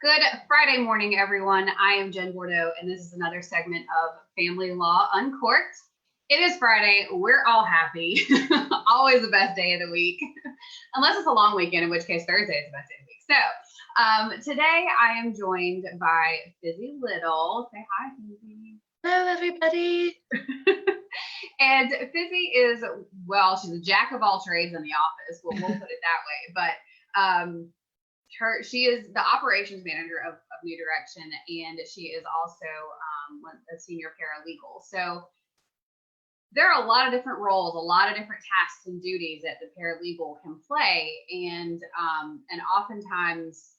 Good Friday morning, everyone. I am Jen Bordeaux, and this is another segment of Family Law Uncorked. It is Friday. We're all happy. Always the best day of the week, unless it's a long weekend, in which case Thursday is the best day of the week. So today I am joined by Fizzy Little. Say hi, Fizzy. Hello, everybody. And Fizzy is, well, she's a jack of all trades in the office. We'll put it that way. But she is the operations manager of New Direction, and she is also a senior paralegal. So there are a lot of different roles, a lot of different tasks and duties that the paralegal can play, and oftentimes,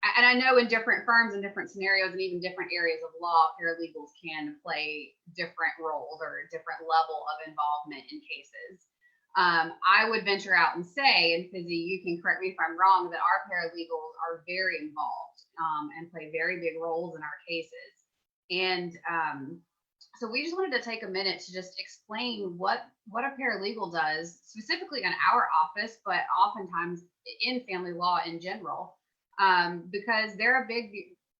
and I know in different firms and different scenarios and even different areas of law, paralegals can play different roles or a different level of involvement in cases. I would venture out and say, and Fizzy, you can correct me if I'm wrong, that our paralegals are very involved and play very big roles in our cases. And so we just wanted to take a minute to just explain what a paralegal does, specifically in our office, but oftentimes in family law in general, because they're a big,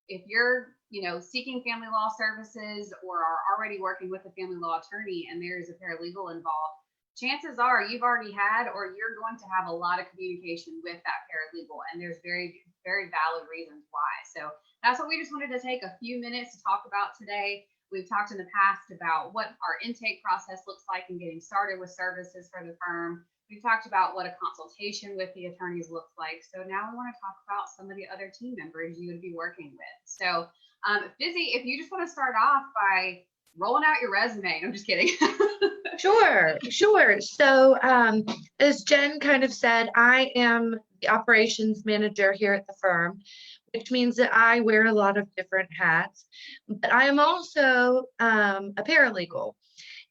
if you're seeking family law services or are already working with a family law attorney and there's a paralegal involved, chances are you've already had or you're going to have a lot of communication with that paralegal, and there's very, very valid reasons why. So that's what we just wanted to take a few minutes to talk about today. We've talked in the past about what our intake process looks like in getting started with services for the firm. We've talked about what a consultation with the attorneys looks like. So now we want to talk about some of the other team members you would be working with. So Fizzy, if you just want to start off by rolling out your resume. I'm just kidding. Sure. So as Jen kind of said, I am the operations manager here at the firm, which means that I wear a lot of different hats, but I am also a paralegal.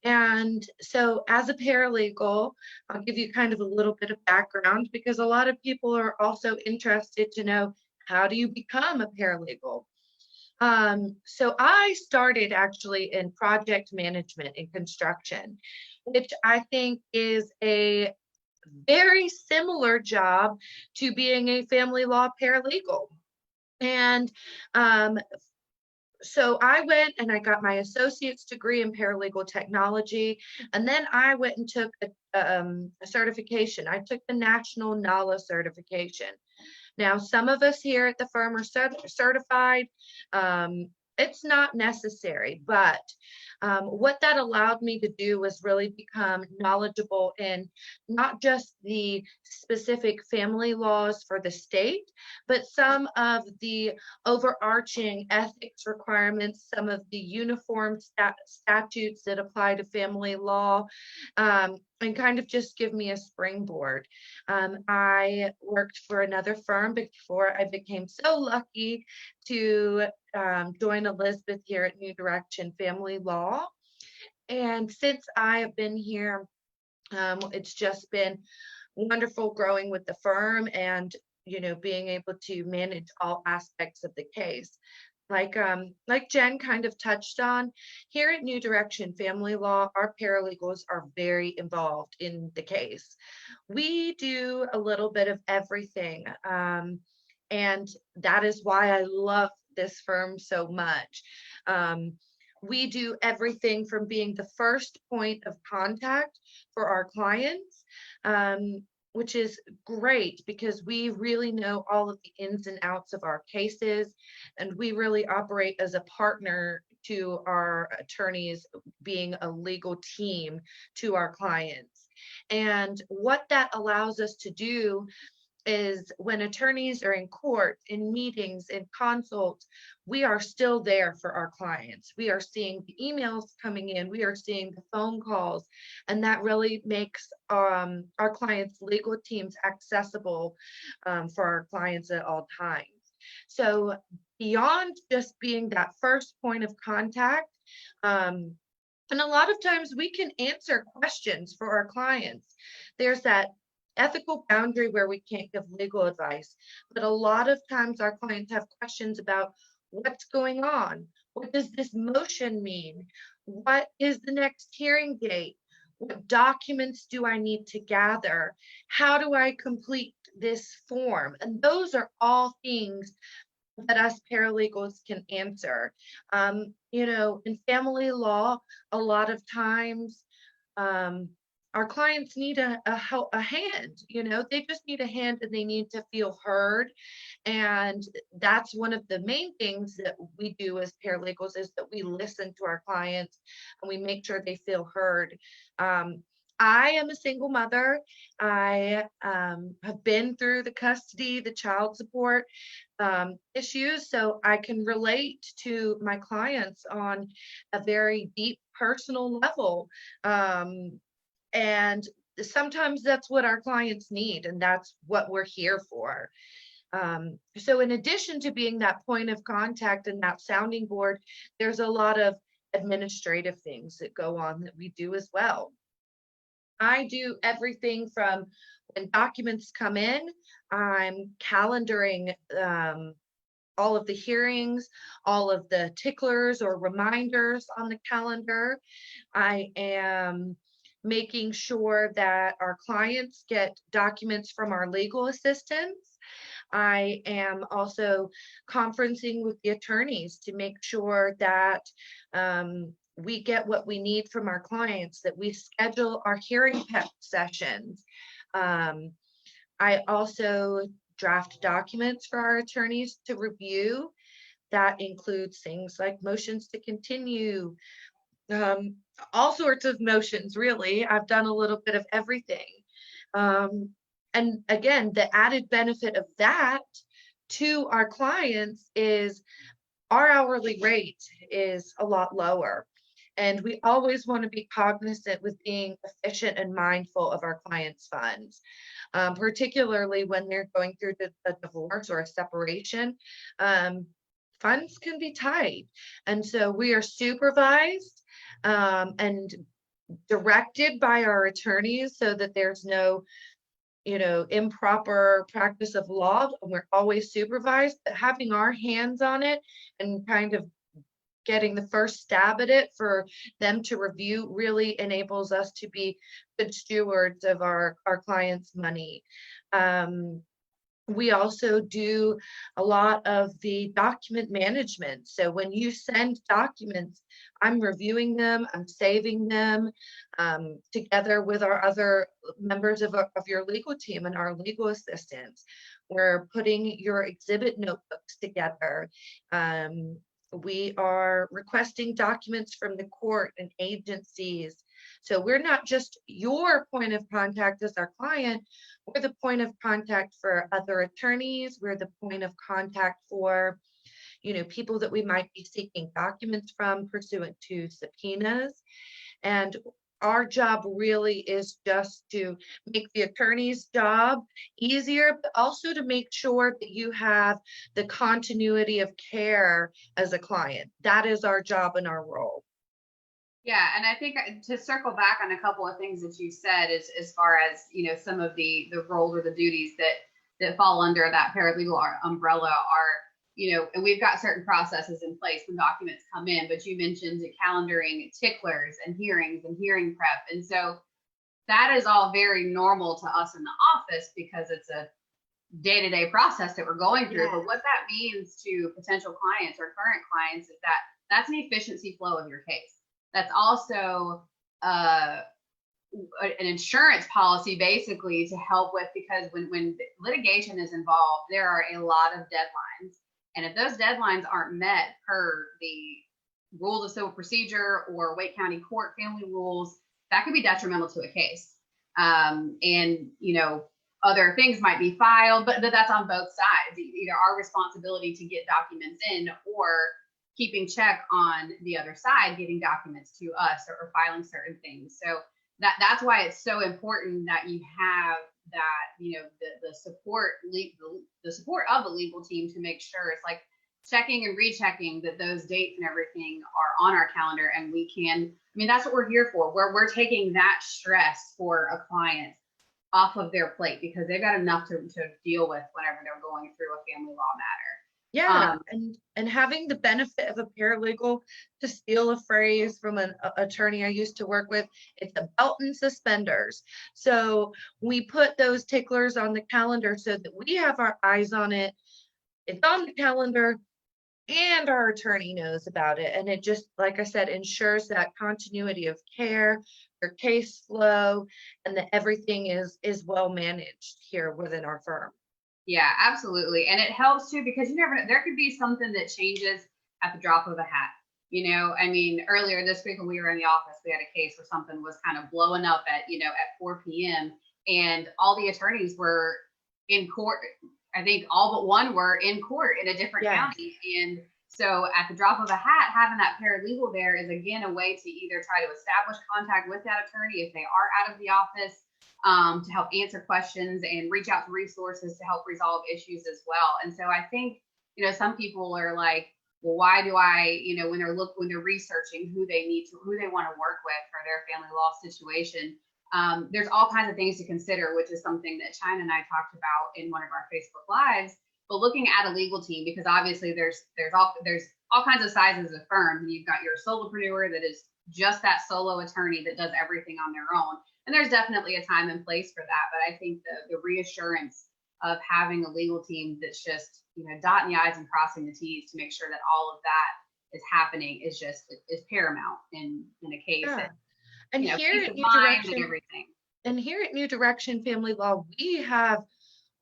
And so as a paralegal, I'll give you kind of a little bit of background because a lot of people are also interested to know, how do you become a paralegal? So I started actually in project management and construction, which I think is a very similar job to being a family law paralegal. And so I went and I got my associate's degree in paralegal technology, and then I went and took a certification. I took the National NALA certification. Now, some of us here at the firm are certified. It's not necessary, but what that allowed me to do was really become knowledgeable in not just the specific family laws for the state, but some of the overarching ethics requirements, some of the uniform statutes that apply to family law, and kind of just give me a springboard. I worked for another firm before I became so lucky to join Elizabeth here at New Direction Family Law. And since I have been here, it's just been wonderful growing with the firm and, being able to manage all aspects of the case. Like Jen kind of touched on, here at New Direction Family Law, our paralegals are very involved in the case. We do a little bit of everything, and that is why I love this firm so much. We do everything from being the first point of contact for our clients, which is great because we really know all of the ins and outs of our cases, and we really operate as a partner to our attorneys, being a legal team to our clients. And what that allows us to do is when attorneys are in court, in meetings, in consults, we are still there for our clients. We are seeing the emails coming in, we are seeing the phone calls, and that really makes our clients' legal teams accessible for our clients at all times. So beyond just being that first point of contact, and a lot of times we can answer questions for our clients. There's that ethical boundary where we can't give legal advice, but a lot of times our clients have questions about what's going on. What does this motion mean? What is the next hearing date? What documents do I need to gather? How do I complete this form? And those are all things that us paralegals can answer. In family law, a lot of times, our clients need a hand. They just need a hand, and they need to feel heard. And that's one of the main things that we do as paralegals, is that we listen to our clients and we make sure they feel heard. I am a single mother. I have been through the custody, the child support issues, so I can relate to my clients on a very deep personal level. And sometimes that's what our clients need, and that's what we're here for. So in addition to being that point of contact and that sounding board, there's a lot of administrative things that go on that we do as well. I do everything from when documents come in, I'm calendaring all of the hearings, all of the ticklers or reminders on the calendar. I am making sure that our clients get documents from our legal assistants. I am also conferencing with the attorneys to make sure that we get what we need from our clients, that we schedule our hearing prep sessions. I also draft documents for our attorneys to review. That includes things like motions to continue, all sorts of motions, really. I've done a little bit of everything. And again, the added benefit of that to our clients is our hourly rate is a lot lower. And we always want to be cognizant with being efficient and mindful of our clients' funds, particularly when they're going through a divorce or a separation. Funds can be tight. And so we are supervised and directed by our attorneys so that there's no improper practice of law. We're always supervised, but having our hands on it and kind of getting the first stab at it for them to review really enables us to be good stewards of our clients' money. We also do a lot of the document management. So when you send documents, I'm reviewing them, I'm saving them together with our other members of your legal team and our legal assistants. We're putting your exhibit notebooks together. We are requesting documents from the court and agencies. So we're not just your point of contact as our client, we're the point of contact for other attorneys. We're the point of contact for, people that we might be seeking documents from pursuant to subpoenas. And our job really is just to make the attorney's job easier, but also to make sure that you have the continuity of care as a client. That is our job and our role. Yeah, and I think to circle back on a couple of things that you said, as far as some of the roles or the duties that fall under that paralegal umbrella are, and we've got certain processes in place when documents come in, but you mentioned calendaring ticklers and hearings and hearing prep. And so that is all very normal to us in the office because it's a day-to-day process that we're going through. Yes. But what that means to potential clients or current clients is that that's an efficiency flow of your case. That's also an insurance policy basically to help with, because when litigation is involved, there are a lot of deadlines. And if those deadlines aren't met per the rules of civil procedure or Wake County Court family rules, that could be detrimental to a case. And, other things might be filed, but that's on both sides, either our responsibility to get documents in or keeping check on the other side, getting documents to us or filing certain things. So that's why it's so important that you have that, the support of the legal team to make sure it's like checking and rechecking that those dates and everything are on our calendar, and we can, that's what we're here for. We're taking that stress for a client off of their plate because they've got enough to deal with whenever they're going through a family law matter. Yeah, and having the benefit of a paralegal, to steal a phrase from an attorney I used to work with, it's a belt and suspenders. So we put those ticklers on the calendar so that we have our eyes on it it's on the calendar and our attorney knows about it. And it just, like I said, ensures that continuity of care, your case flow, and that everything is well managed here within our firm. Yeah, absolutely. And it helps too, because you never know, there could be something that changes at the drop of a hat. I mean, earlier this week when we were in the office, we had a case where something was kind of blowing up at 4 p.m. and all the attorneys were in court. I think all but one were in court in a different county. And so at the drop of a hat, having that paralegal there is again a way to either try to establish contact with that attorney if they are out of the office, to help answer questions and reach out to resources to help resolve issues as well. And so I think, some people are like, well, why do I, when they're researching who they want to work with for their family law situation, there's all kinds of things to consider, which is something that China and I talked about in one of our Facebook Lives. But looking at a legal team, because obviously there's all kinds of sizes of firms, and you've got your solopreneur that is just that solo attorney that does everything on their own. And there's definitely a time and place for that. But I think the reassurance of having a legal team that's just, dotting the I's and crossing the T's to make sure that all of that is happening is paramount in a case. Yeah. And here at New Direction, and everything. And here at New Direction Family Law, we have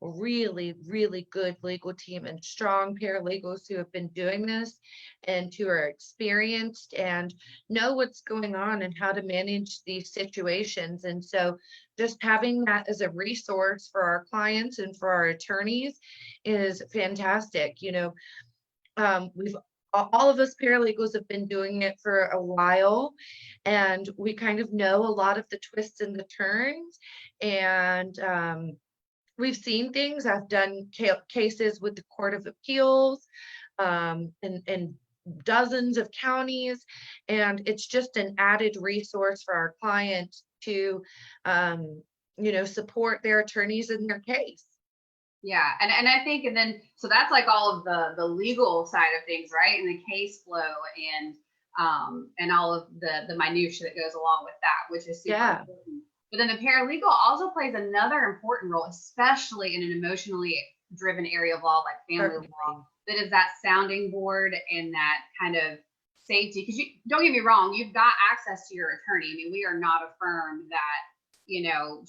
a really, really good legal team and strong paralegals who have been doing this and who are experienced and know what's going on and how to manage these situations. And so just having that as a resource for our clients and for our attorneys is fantastic. All of us paralegals have been doing it for a while, and we kind of know a lot of the twists and the turns, and we've seen things. I've done cases with the Court of Appeals, and dozens of counties, and it's just an added resource for our clients to, support their attorneys in their case. Yeah, and I think, and then so that's like all of the legal side of things, right? And the case flow and all of the minutia that goes along with that, which is super important. But then the paralegal also plays another important role, especially in an emotionally driven area of law like family law, that is that sounding board and that kind of safety. Because don't get me wrong, you've got access to your attorney. I mean, we are not a firm that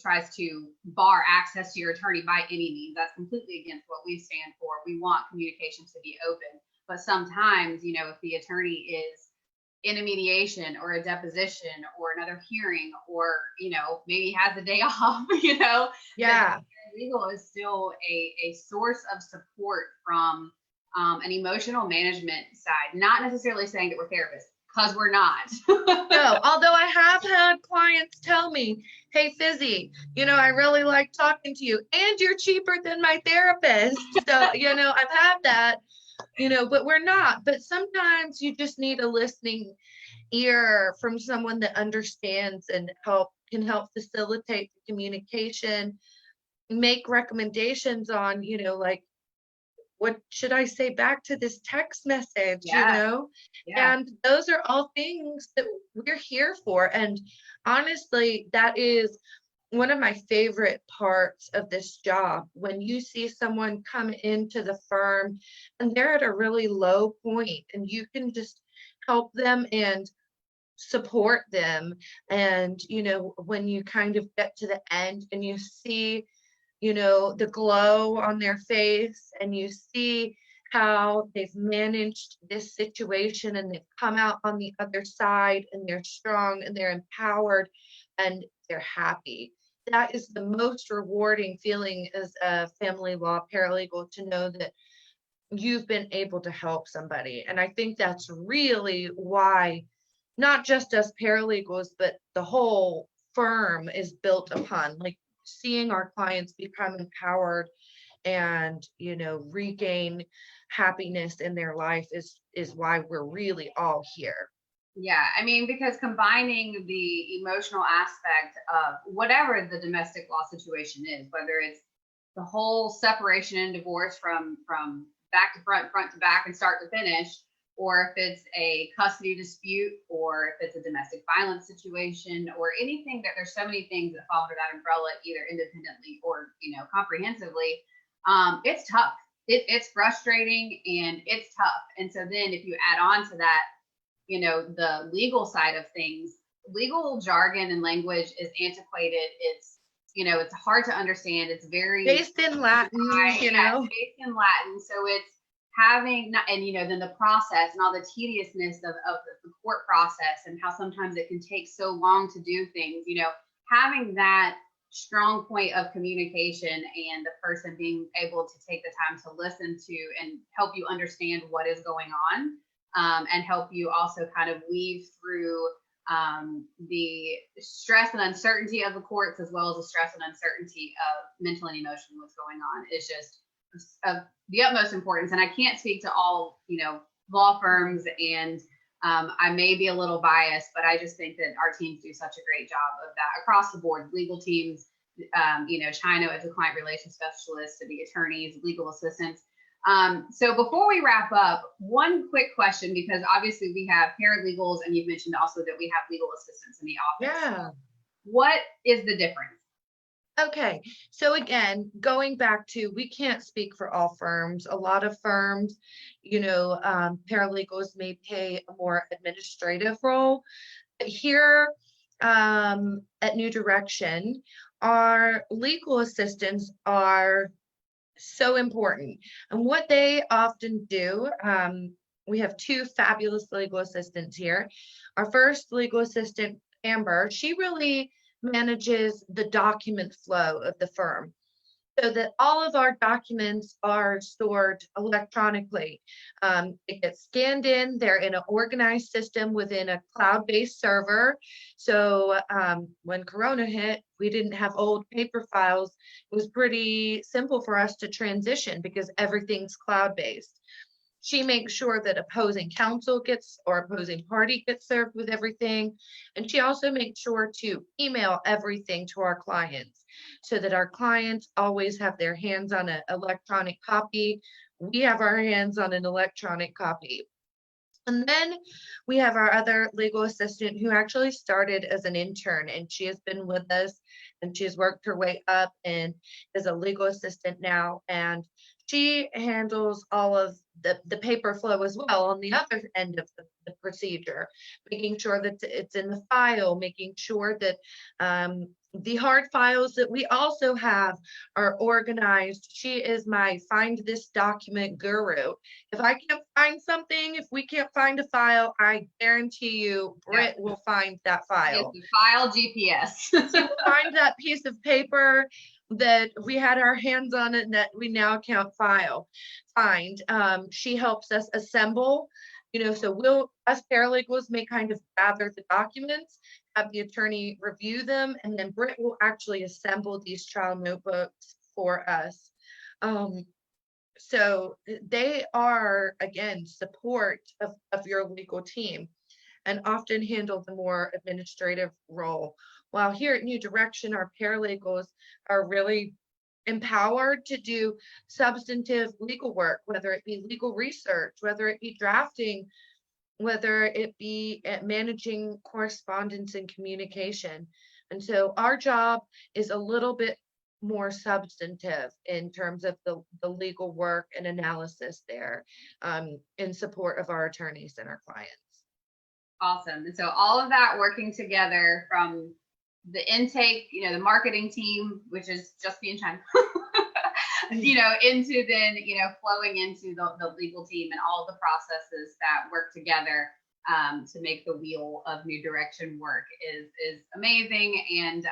tries to bar access to your attorney by any means. That's completely against what we stand for. We want communications to be open. But sometimes, if the attorney is in a mediation or a deposition or another hearing, or, maybe has a day off, yeah, legal is still a source of support from an emotional management side. Not necessarily saying that we're therapists, because we're not. No, although I have had clients tell me, hey, Fizzy, I really like talking to you, and you're cheaper than my therapist. So, I've had that, but we're not. But sometimes you just need a listening ear from someone that understands and can help facilitate the communication, make recommendations on, like, what should I say back to this text message, Yeah. And those are all things that we're here for. And honestly, that is one of my favorite parts of this job. When you see someone come into the firm and they're at a really low point, and you can just help them and support them. And, when you kind of get to the end and you see the glow on their face, and you see how they've managed this situation and they've come out on the other side, and they're strong and they're empowered and they're happy. That is the most rewarding feeling as a family law paralegal, to know that you've been able to help somebody. And I think that's really why not just us paralegals, but the whole firm is built upon, like, seeing our clients become empowered and regain happiness in their life is why we're really all here. Yeah, I mean, because combining the emotional aspect of whatever the domestic law situation is, whether it's the whole separation and divorce from back to front, front to back, and start to finish, or if it's a custody dispute, or if it's a domestic violence situation, or anything, that there's so many things that fall under that umbrella, either independently or comprehensively. It's tough. it's frustrating and it's tough. And so then if you add on to that, the legal side of things, legal jargon and language is antiquated. It's hard to understand. It's very based in Latin, yeah, it's based in Latin. So it's having, and then the process and all the tediousness of the court process and how sometimes it can take so long to do things, having that strong point of communication and the person being able to take the time to listen to and help you understand what is going on, and help you also kind of weave through the stress and uncertainty of the courts, as well as the stress and uncertainty of mental and emotional what's going on, is just of the utmost importance. And I can't speak to all, law firms, and I may be a little biased, but I just think that our teams do such a great job of that across the board. Legal teams, China as a client relations specialist, to the attorneys, legal assistants. So before we wrap up, one quick question, because obviously we have paralegals, and you've mentioned also that we have legal assistants in the office. Yeah. What is the difference? Okay, so again, going back to, we can't speak for all firms. A lot of firms, paralegals may play a more administrative role. But here at New Direction, our legal assistants are so important. And what they often do, we have two fabulous legal assistants here. Our first legal assistant, Amber, she really manages the document flow of the firm, so that all of our documents are stored electronically. It gets scanned in, they're in an organized system within a cloud-based server. So when Corona hit, we didn't have old paper files. It was pretty simple for us to transition because everything's cloud-based. She makes sure that opposing counsel or opposing party gets served with everything. And she also makes sure to email everything to our clients so that our clients always have their hands on an electronic copy. We have our hands on an electronic copy. And then we have our other legal assistant who actually started as an intern, and she has been with us and she's worked her way up and is a legal assistant now. And she handles all of the paper flow as well on the other end of the procedure, making sure that it's in the file, making sure that the hard files that we also have are organized. She is my find this document guru. If I can't find something, if we can't find a file, I guarantee you Britt will find that file. It's the file GPS. She will find that piece of paper that we had our hands on it and that we now can't find. She helps us assemble, so us paralegals may kind of gather the documents, have the attorney review them, and then Britt will actually assemble these trial notebooks for us. So they are, again, support of your legal team and often handle the more administrative role. While here at New Direction, our paralegals are really empowered to do substantive legal work, whether it be legal research, whether it be drafting, whether it be managing correspondence and communication. And so our job is a little bit more substantive in terms of the legal work and analysis there, in support of our attorneys and our clients. Awesome. And so all of that working together, from the intake, the marketing team, which is just me and China, into then, flowing into the legal team and all of the processes that work together to make the wheel of New Direction work is amazing. And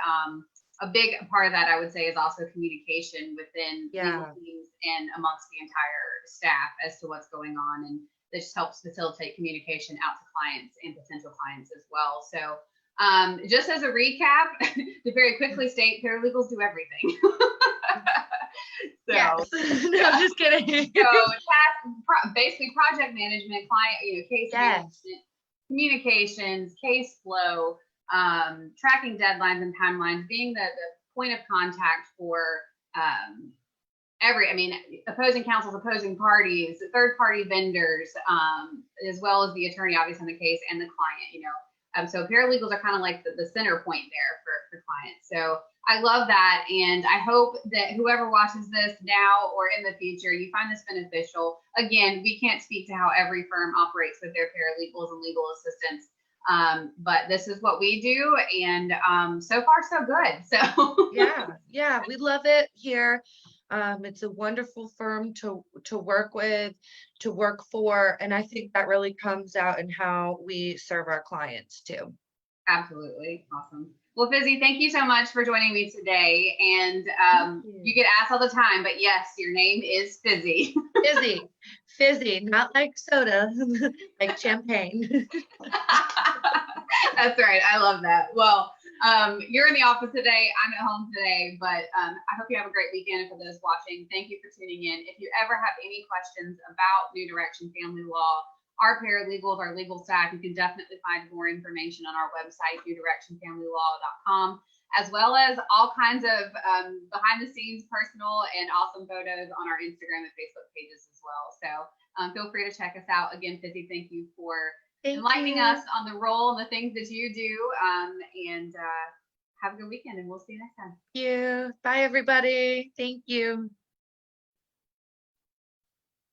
a big part of that, I would say, is also communication within legal teams and amongst the entire staff as to what's going on. And this helps facilitate communication out to clients and potential clients as well. So just as a recap, to very quickly state, paralegals do everything. Yes. No, just kidding. So basically project management, client, case management, communications, case flow, tracking deadlines and timelines, being the point of contact for opposing counsels, opposing parties, third party vendors, as well as the attorney, obviously, in the case, and the client, So paralegals are kind of like the center point there for clients. So I love that. And I hope that whoever watches this now or in the future, you find this beneficial. Again, we can't speak to how every firm operates with their paralegals and legal assistants. But this is what we do. And so far, so good. So yeah, we love it here. It's a wonderful firm to work with, to work for. And I think that really comes out in how we serve our clients too. Absolutely. Awesome. Well, Fizzy, thank you so much for joining me today. And you get asked all the time, but yes, your name is Fizzy. Fizzy, not like soda, like champagne. That's right. I love that. Well, you're in the office today. I'm at home today, but I hope you have a great weekend. And for those watching, thank you for tuning in. If you ever have any questions about New Direction Family Law, our paralegals, our legal staff, you can definitely find more information on our website, newdirectionfamilylaw.com, as well as all kinds of behind the scenes, personal and awesome photos on our Instagram and Facebook pages as well. So feel free to check us out. Again, Fizzy, thank you for enlightening us on the role and the things that you do. And have a good weekend, and we'll see you next time. Thank you. Bye, everybody. Thank you.